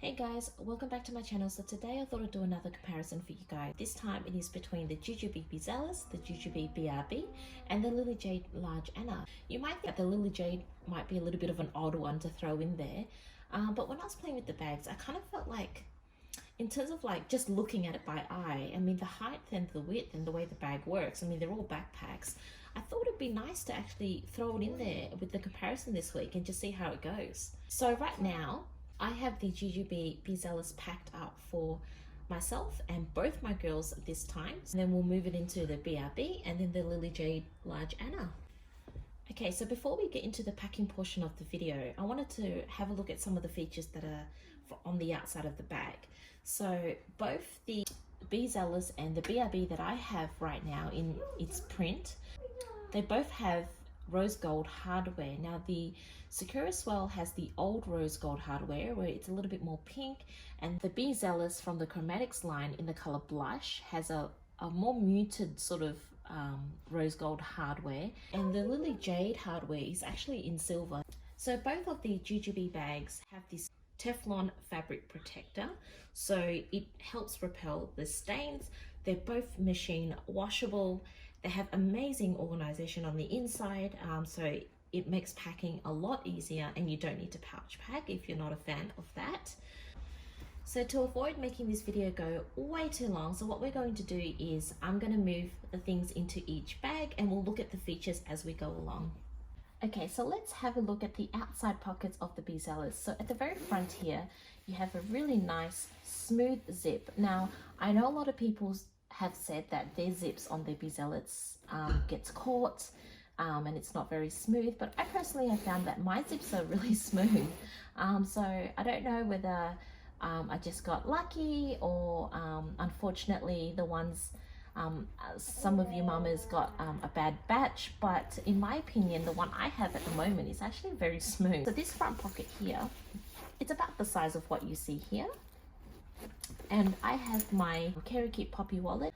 Hey guys, welcome back to my channel. So today I thought I'd do another comparison for you guys. This time it is between the Jujube Zealous, the Jujube BRB, and the Lilly Jade Large Anna. You might think that the Lilly Jade might be a little bit of an odd one to throw in there, but when I was playing with the bags, I kind of felt like, in terms of like just looking at it by eye, I mean the height and the width and the way the bag works, I mean they're all backpacks. I thought it'd be nice to actually throw it in there with the comparison this week and just see how it goes. So right now, I have the Jujube Zealous packed up for myself and both my girls this time. And then we'll move it into the BRB and then the Lilly Jade Large Anna. Okay, so before we get into the packing portion of the video, I wanted to have a look at some of the features that are on the outside of the bag. So both the Zealous and the BRB that I have right now in its print, they both have rose gold hardware. Now the Sakura Swell has the old rose gold hardware where it's a little bit more pink, and the Zealous from the Chromatics line in the color Blush has a more muted sort of rose gold hardware, and the Lilly Jade hardware is actually in silver. So both of the Jujube bags have this Teflon fabric protector, so it helps repel the stains. They're both machine washable. They have amazing organization on the inside, so it makes packing a lot easier, and you don't need to pouch pack if you're not a fan of that. So to avoid making this video go way too long, so what we're going to do is I'm going to move the things into each bag and we'll look at the features as we go along. Okay, so let's have a look at the outside pockets of the Zealous. So at the very front here, you have a really nice smooth zip. Now, I know a lot of people have said that their zips on their Zealous gets caught and it's not very smooth, but I personally have found that my zips are really smooth. So I don't know whether I just got lucky or unfortunately the ones some of you mamas got a bad batch, but in my opinion the one I have at the moment is actually very smooth. So this front pocket here, it's about the size of what you see here. And I have my Carry Keep Poppy wallet,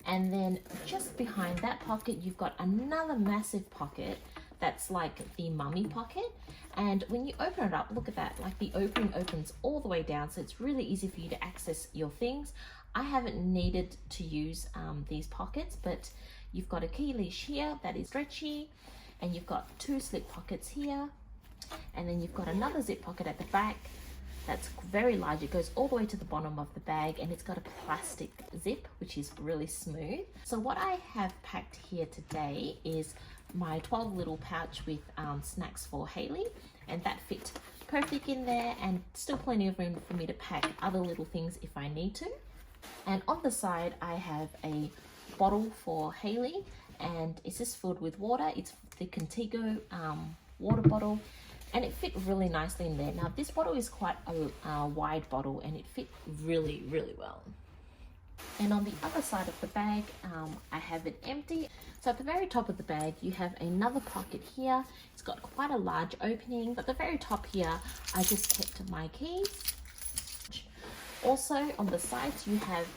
and then just behind that pocket you've got another massive pocket that's like the mummy pocket, and when you open it up, look at that, like the opening opens all the way down, so it's really easy for you to access your things. I haven't needed to use these pockets, but you've got a key leash here that is stretchy, and you've got two slip pockets here, and then you've got another zip pocket at the back that's very large. It goes all the way to the bottom of the bag, and it's got a plastic zip which is really smooth. So what I have packed here today is my 12 little pouch with snacks for Haley, and that fit perfect in there, and still plenty of room for me to pack other little things if I need to. And on the side I have a bottle for Haley, and it's just filled with water. It's the Contigo water bottle, and it fit really nicely in there. Now this bottle is quite a wide bottle, and it fit really well. And on the other side of the bag, I have it empty. So at the very top of the bag, you have another pocket here. It's got quite a large opening, but at the very top here, I just kept my keys. Also on the sides, you have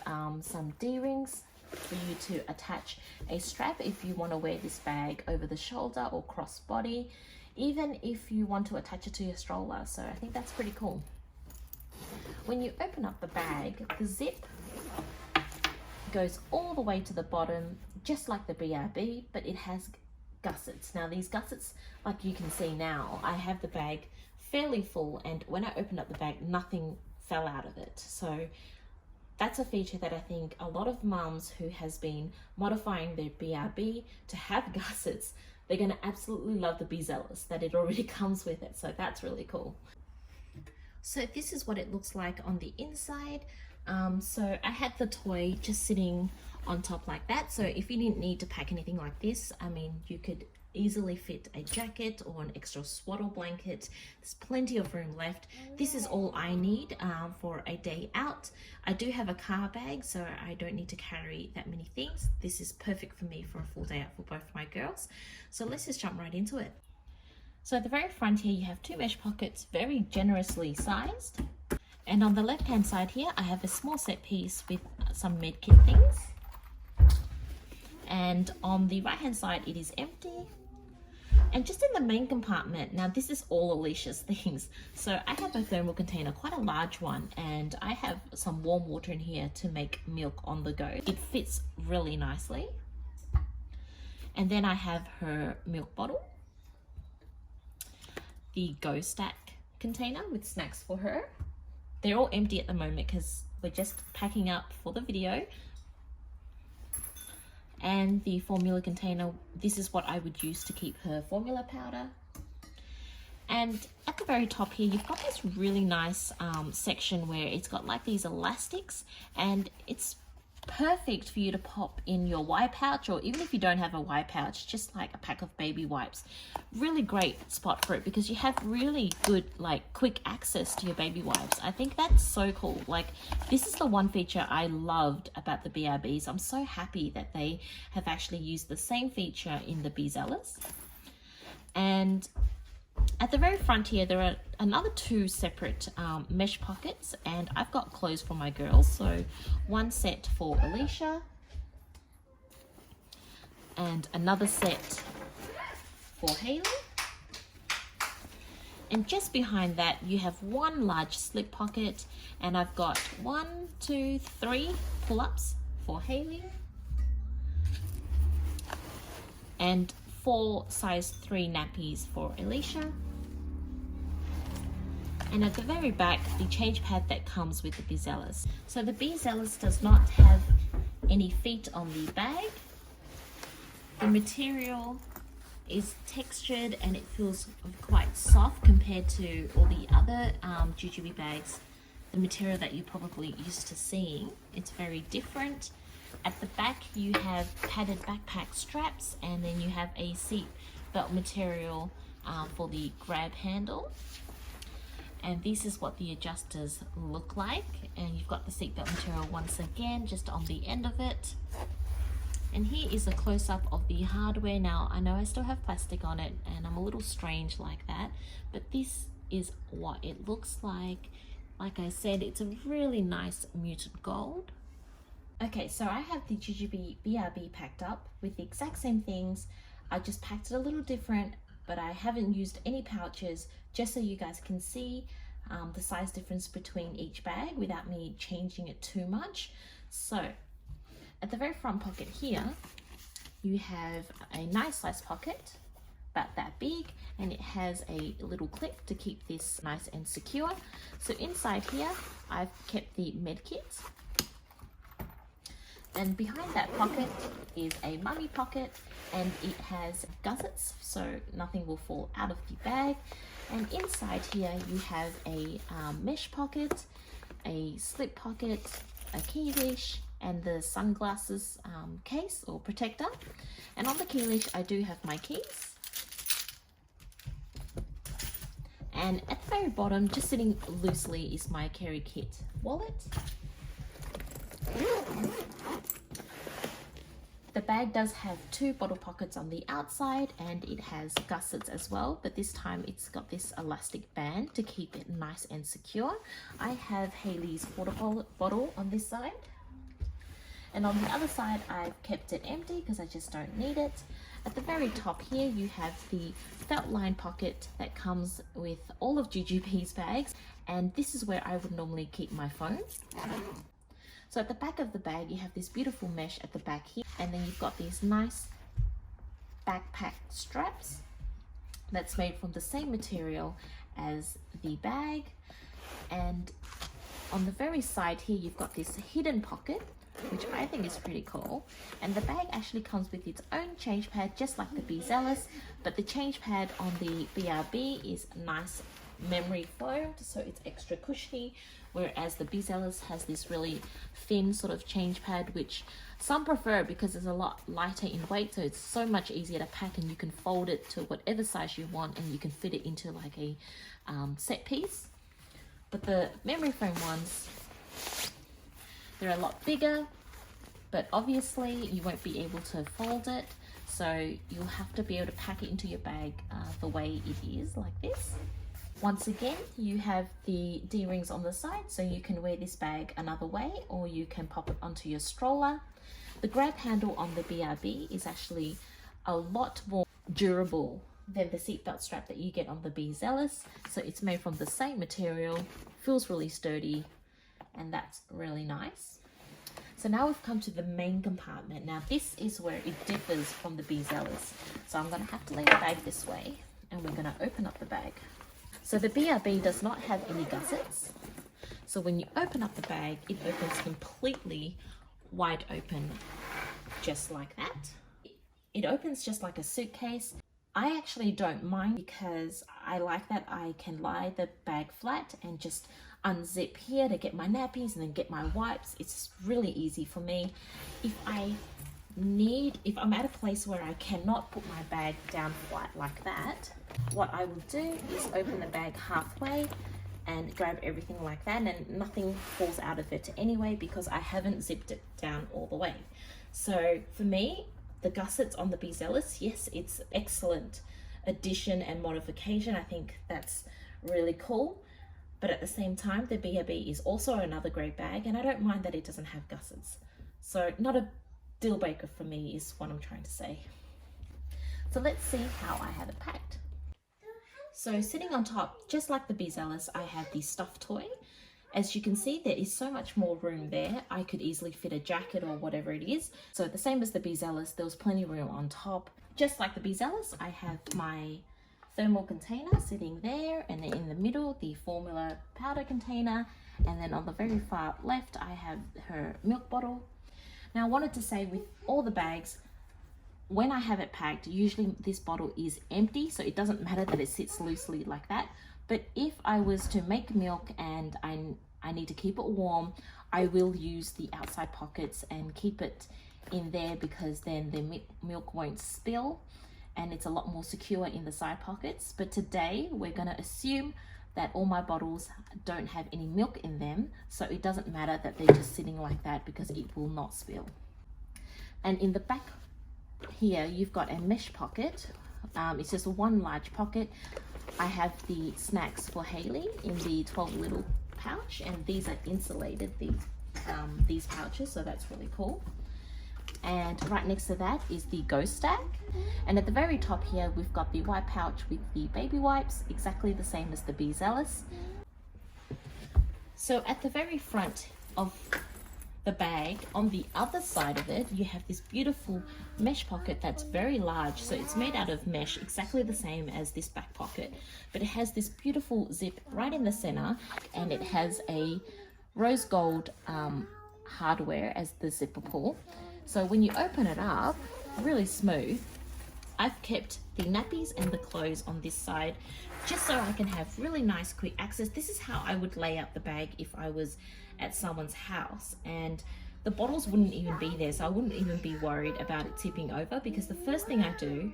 some D-rings for you to attach a strap if you want to wear this bag over the shoulder or cross body, even if you want to attach it to your stroller. So I think that's pretty cool. When you open up the bag, the zip goes all the way to the bottom, just like the BRB, but it has gussets. Now these gussets, like you can see now, I have the bag fairly full, and when I opened up the bag, nothing fell out of it. So that's a feature that I think a lot of mums who has been modifying their BRB to have gussets, they're going to absolutely love the Zealous, that it already comes with it. So that's really cool. So this is what it looks like on the inside. So I had the toy just sitting on top like that, so if you didn't need to pack anything like this, I mean you could easily fit a jacket or an extra swaddle blanket. There's plenty of room left. This is all I need for a day out. I do have a car bag, so I don't need to carry that many things. This is perfect for me for a full day out for both my girls. So let's just jump right into it. So at the very front here, you have two mesh pockets, very generously sized. And on the left hand side here, I have a small set piece with some med kit things. And on the right hand side, it is empty. And just in the main compartment, now this is all Alicia's things. So I have a thermal container, quite a large one, and I have some warm water in here to make milk on the go. It fits really nicely. And then I have her milk bottle, the Go Stack container with snacks for her. They're all empty at the moment because we're just packing up for the video. And the formula container, this is what I would use to keep her formula powder. And at the very top here, you've got this really nice section where it's got like these elastics, and it's perfect for you to pop in your Y pouch, or even if you don't have a Y pouch, just like a pack of baby wipes. Really great spot for it because you have really good, like, quick access to your baby wipes. I think that's so cool. Like, this is the one feature I loved about the BRBs. I'm so happy that they have actually used the same feature in the Be Zealous. And at the very front here, there are another two separate mesh pockets, and I've got clothes for my girls. So one set for Alicia and another set for Hailey. And just behind that, you have one large slip pocket, and I've got 1, 2, 3 pull-ups for Hailey and 4 size 3 nappies for Alicia. And at the very back, the change pad that comes with the Be Zealous. So the Be Zealous does not have any feet on the bag. The material is textured and it feels quite soft compared to all the other Jujube bags. The material that you're probably used to seeing. It's very different. At the back, you have padded backpack straps, and then you have a seat belt material for the grab handle. And this is what the adjusters look like. And you've got the seatbelt material once again, just on the end of it. And here is a close-up of the hardware. Now, I know I still have plastic on it, and I'm a little strange like that, but this is what it looks like. Like I said, it's a really nice muted gold. Okay, so I have the Jujube BRB packed up with the exact same things. I just packed it a little different, but I haven't used any pouches, just so you guys can see the size difference between each bag without me changing it too much. So at the very front pocket here, you have a nice size pocket, about that big, and it has a little clip to keep this nice and secure. So inside here, I've kept the med kits. And behind that pocket is a mummy pocket, and it has gussets so nothing will fall out of the bag. And inside here you have a mesh pocket, a slip pocket, a key leash, and the sunglasses case or protector. And on the key leash I do have my keys. And at the very bottom, just sitting loosely, is my carry kit wallet. The bag does have 2 bottle pockets on the outside, and it has gussets as well, but this time it's got this elastic band to keep it nice and secure. I have Hailey's water bottle on this side, and on the other side I've kept it empty because I just don't need it. At the very top here you have the felt line pocket that comes with all of Jujube's bags, and this is where I would normally keep my phone. So at the back of the bag, you have this beautiful mesh at the back here, and then you've got these nice backpack straps that's made from the same material as the bag. And on the very side here, you've got this hidden pocket, which I think is pretty cool. And the bag actually comes with its own change pad, just like the Be Zealous, but the change pad on the BRB is nice memory foam, so it's extra cushiony, whereas the Be Zealous has this really thin sort of change pad, which some prefer because it's a lot lighter in weight, so it's so much easier to pack, and you can fold it to whatever size you want, and you can fit it into like a set piece. But the memory foam ones, they're a lot bigger, but obviously you won't be able to fold it, so you'll have to be able to pack it into your bag the way it is, like this. Once again, you have the D-rings on the side, so you can wear this bag another way, or you can pop it onto your stroller. The grab handle on the BRB is actually a lot more durable than the seatbelt strap that you get on the Be Zealous. So it's made from the same material, feels really sturdy, and that's really nice. So now we've come to the main compartment. Now this is where it differs from the Be Zealous. So I'm gonna have to lay the bag this way, and we're gonna open up the bag. So the BRB does not have any gussets. So when you open up the bag, it opens completely wide open, just like that. It opens just like a suitcase. I actually don't mind because I like that I can lie the bag flat and just unzip here to get my nappies and then get my wipes. It's really easy for me. If I'm at a place where I cannot put my bag down flat like that, what I will do is open the bag halfway and grab everything like that, and nothing falls out of it anyway because I haven't zipped it down all the way. So for me, the gussets on the Be Zealous, yes, it's excellent addition and modification. I think that's really cool. But at the same time, the BRB is also another great bag, and I don't mind that it doesn't have gussets. So not a deal breaker for me is what I'm trying to say. So let's see how I have it packed. So sitting on top, just like the Be Zealous, I have the stuffed toy. As you can see, there is so much more room there. I could easily fit a jacket or whatever it is. So the same as the Be Zealous, there was plenty of room on top. Just like the Be Zealous, I have my thermal container sitting there, and then in the middle, the formula powder container. And then on the very far left, I have her milk bottle. Now I wanted to say with all the bags, when I have it packed, usually this bottle is empty, so it doesn't matter that it sits loosely like that. But if I was to make milk and I need to keep it warm, I will use the outside pockets and keep it in there, because then the milk won't spill and it's a lot more secure in the side pockets. But today we're going to assume that all my bottles don't have any milk in them, so it doesn't matter that they're just sitting like that because it will not spill. And in the back here, you've got a mesh pocket. It's just one large pocket. I have the snacks for Hayley in the 12 little pouch, and these are insulated, these pouches, so that's really cool. And right next to that is the Ghost Stack, and at the very top here we've got the white pouch with the baby wipes, exactly the same as the Be Zealous. So at the very front of the bag, on the other side of it, you have this beautiful mesh pocket that's very large. So it's made out of mesh, exactly the same as this back pocket, but it has this beautiful zip right in the center, and it has a rose gold hardware as the zipper pull. So when you open it up, really smooth. I've kept the nappies and the clothes on this side just so I can have really nice quick access. This is how I would lay out the bag if I was at someone's house, and the bottles wouldn't even be there, so I wouldn't even be worried about it tipping over, because the first thing I do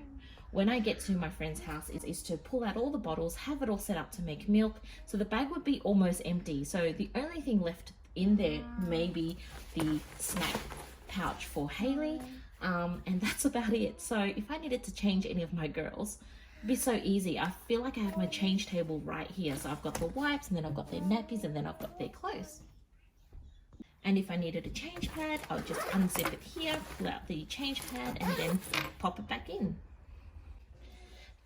when I get to my friend's house is to pull out all the bottles, have it all set up to make milk, so the bag would be almost empty. So the only thing left in there may be the snack pouch for Hayley, and that's about it. So if I needed to change any of my girls, it'd be so easy. I feel like I have my change table right here. So I've got the wipes, and then I've got their nappies, and then I've got their clothes. And if I needed a change pad, I'll just unzip it here, pull out the change pad, and then pop it back in.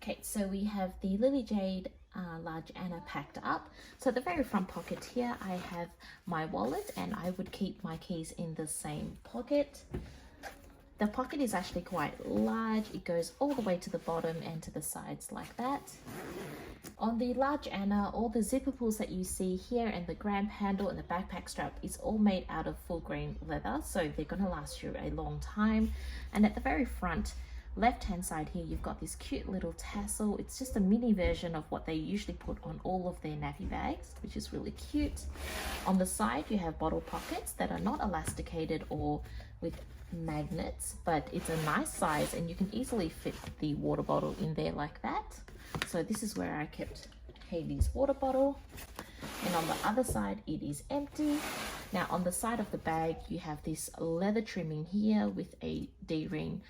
Okay, so we have the Lilly Jade large Anna packed up. So the very front pocket here, I have my wallet, and I would keep my keys in the same pocket. The pocket is actually quite large. It goes all the way to the bottom and to the sides like that. On the large Anna, all the zipper pulls that you see here and the grab handle and the backpack strap is all made out of full grain leather, so they're going to last you a long time. And at the very front left hand side here, you've got this cute little tassel. It's just a mini version of what they usually put on all of their nappy bags, which is really cute. On the side you have bottle pockets that are not elasticated or with magnets, but it's a nice size, and you can easily fit the water bottle in there like that. So this is where I kept Hayley's water bottle, and on the other side it is empty. Now on the side of the bag you have this leather trimming here with a D-ring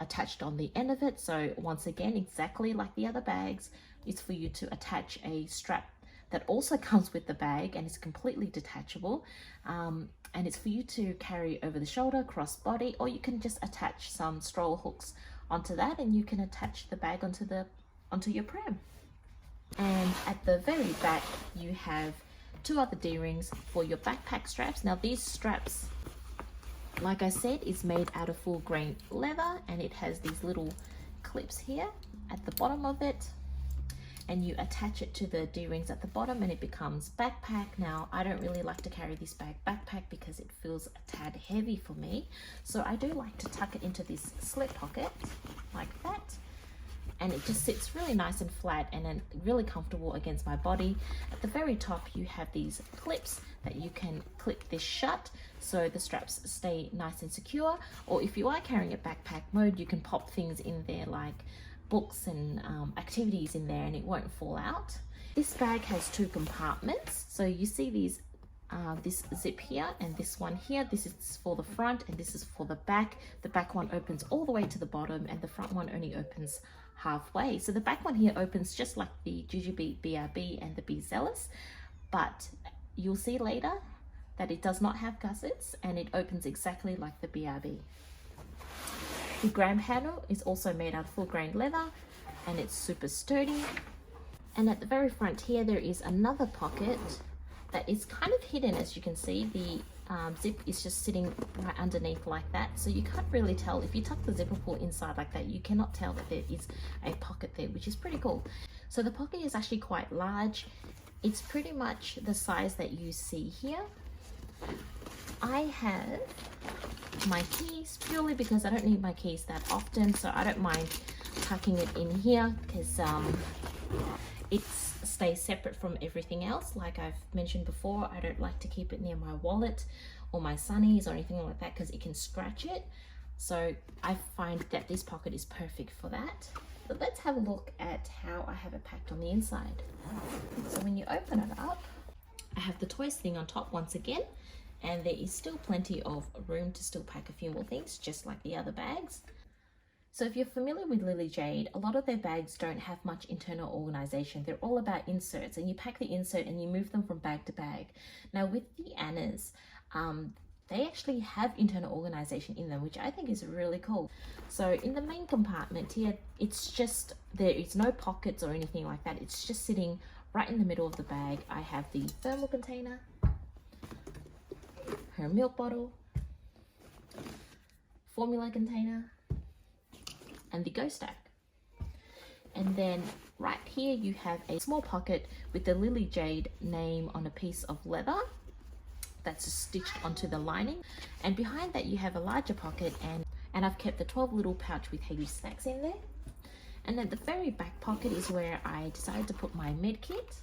attached on the end of it. So once again, exactly like the other bags, it's for you to attach a strap that also comes with the bag, and it's completely detachable, and it's for you to carry over the shoulder, cross body, or you can just attach some stroller hooks onto that, and you can attach the bag onto your pram. And at the very back you have 2 other D-rings for your backpack straps. Now these straps, like I said, is made out of full grain leather, and it has these little clips here at the bottom of it, and you attach it to the D-rings at the bottom and it becomes backpack. Now I don't really like to carry this bag backpack because it feels a tad heavy for me, so I do like to tuck it into this slip pocket like that, and it just sits really nice and flat and then really comfortable against my body. At the very top you have these clips that you can clip this shut so the straps stay nice and secure, or if you are carrying it backpack mode, you can pop things in there like books and activities in there and it won't fall out. This bag has 2 compartments, so you see these this zip here and this one here. This is for the front and this is for the back. The back one opens all the way to the bottom and the front one only opens halfway. So the back one here opens just like the Jujube BRB and the Be Zealous, but you'll see later that it does not have gussets and it opens exactly like the BRB. The grab handle is also made out of full grain leather and it's super sturdy. And at the very front here there is another pocket that is kind of hidden. As you can see, the zip is just sitting right underneath like that, so you can't really tell. If you tuck the zipper pull inside like that, you cannot tell that there is a pocket there, which is pretty cool. So the pocket is actually quite large. It's pretty much the size that you see here. I have my keys purely because I don't need my keys that often, so I don't mind tucking it in here because it stays separate from everything else. Like I've mentioned before, I don't like to keep it near my wallet or my sunnies or anything like that because it can scratch it. So I find that this pocket is perfect for that. But let's have a look at how I have it packed on the inside. So when you open it up, I have the toys thing on top once again, and there is still plenty of room to still pack a few more things, just like the other bags. So if you're familiar with Lilly Jade, a lot of their bags don't have much internal organization. They're all about inserts, and you pack the insert and you move them from bag to bag. Now with the Annas, they actually have internal organization in them, which I think is really cool. So in the main compartment here, it's just, there is no pockets or anything like that. It's just sitting right in the middle of the bag. I have the thermal container, her milk bottle, formula container, and the go stack. And then right here you have a small pocket with the Lilly Jade name on a piece of leather that's stitched onto the lining, and behind that you have a larger pocket, and I've kept the 12 little pouch with Hayley's snacks in there. And at the very back pocket is where I decided to put my med kit,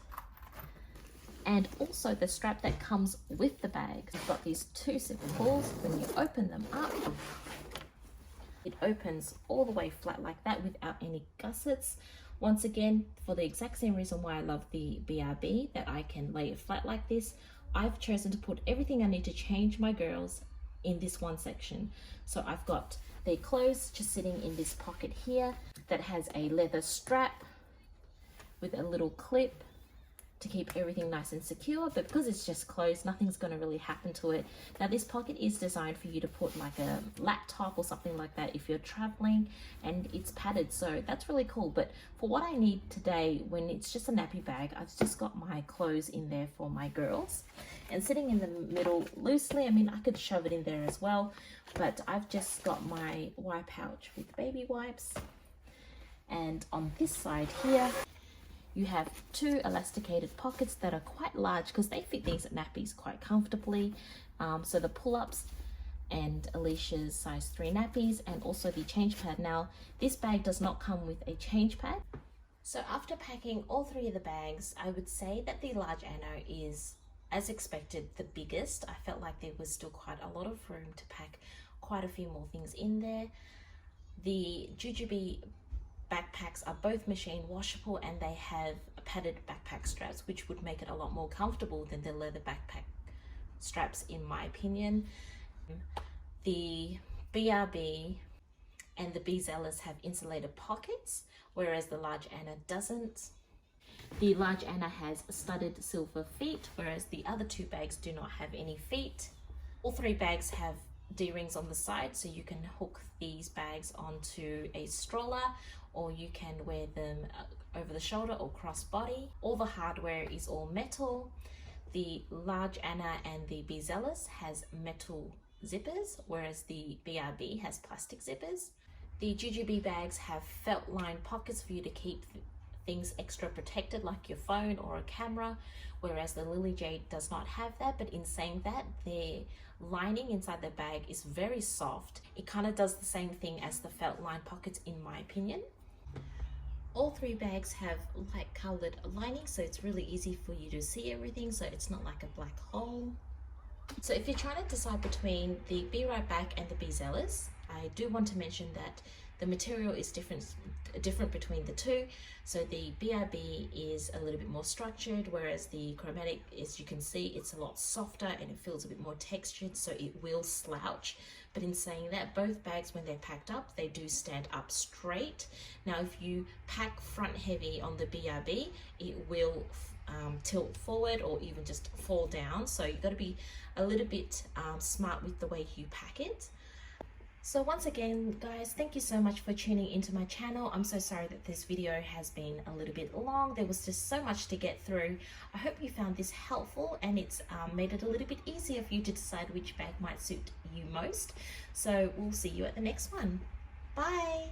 and also the strap that comes with the bag. I've got these 2 zipper pulls. When you open them up, it opens all the way flat like that without any gussets. Once again, for the exact same reason why I love the BRB, that I can lay it flat like this, I've chosen to put everything I need to change my girls in this one section. So I've got their clothes just sitting in this pocket here that has a leather strap with a little clip to keep everything nice and secure, but because it's just closed, nothing's going to really happen to it. Now this pocket is designed for you to put like a laptop or something like that if you're traveling, and it's padded, so that's really cool. But for what I need today, when it's just a nappy bag, I've just got my clothes in there for my girls, and sitting in the middle loosely, I mean I could shove it in there as well, but I've just got my wipe pouch with baby wipes. And on this side here you have 2 elasticated pockets that are quite large because they fit these nappies quite comfortably. So the pull-ups and Alicia's size 3 nappies, and also the change pad. Now this bag does not come with a change pad. So after packing all 3 of the bags, I would say that the large Anno is, as expected, the biggest. I felt like there was still quite a lot of room to pack quite a few more things in there. The Jujube backpacks are both machine washable, and they have padded backpack straps, which would make it a lot more comfortable than the leather backpack straps in my opinion. The BRB and the Be Zealous have insulated pockets, whereas the large Anna doesn't. The large Anna has studded silver feet, whereas the other 2 bags do not have any feet. All 3 bags have D-rings on the side, so you can hook these bags onto a stroller, or you can wear them over the shoulder or crossbody. All the hardware is all metal. The large Anna and the Be Zealous has metal zippers, whereas the BRB has plastic zippers. The Jujube bags have felt lined pockets for you to keep things extra protected, like your phone or a camera, whereas the Lilly Jade does not have that. But in saying that, their lining inside the bag is very soft. It kind of does the same thing as the felt lined pockets, in my opinion. All three bags have light colored lining, so it's really easy for you to see everything, so it's not like a black hole. So if you're trying to decide between the Be Right Back and the Be Zealous, I do want to mention that the material is different between the two. So the BRB is a little bit more structured, whereas the chromatic, as you can see, it's a lot softer and it feels a bit more textured, so it will slouch. But in saying that, both bags, when they're packed up, they do stand up straight. Now, if you pack front heavy on the BRB, it will tilt forward or even just fall down. So you've got to be a little bit smart with the way you pack it. So once again, guys, thank you so much for tuning into my channel. I'm so sorry that this video has been a little bit long. There was just so much to get through. I hope you found this helpful, and it's made it a little bit easier for you to decide which bag might suit you most. So we'll see you at the next one. Bye.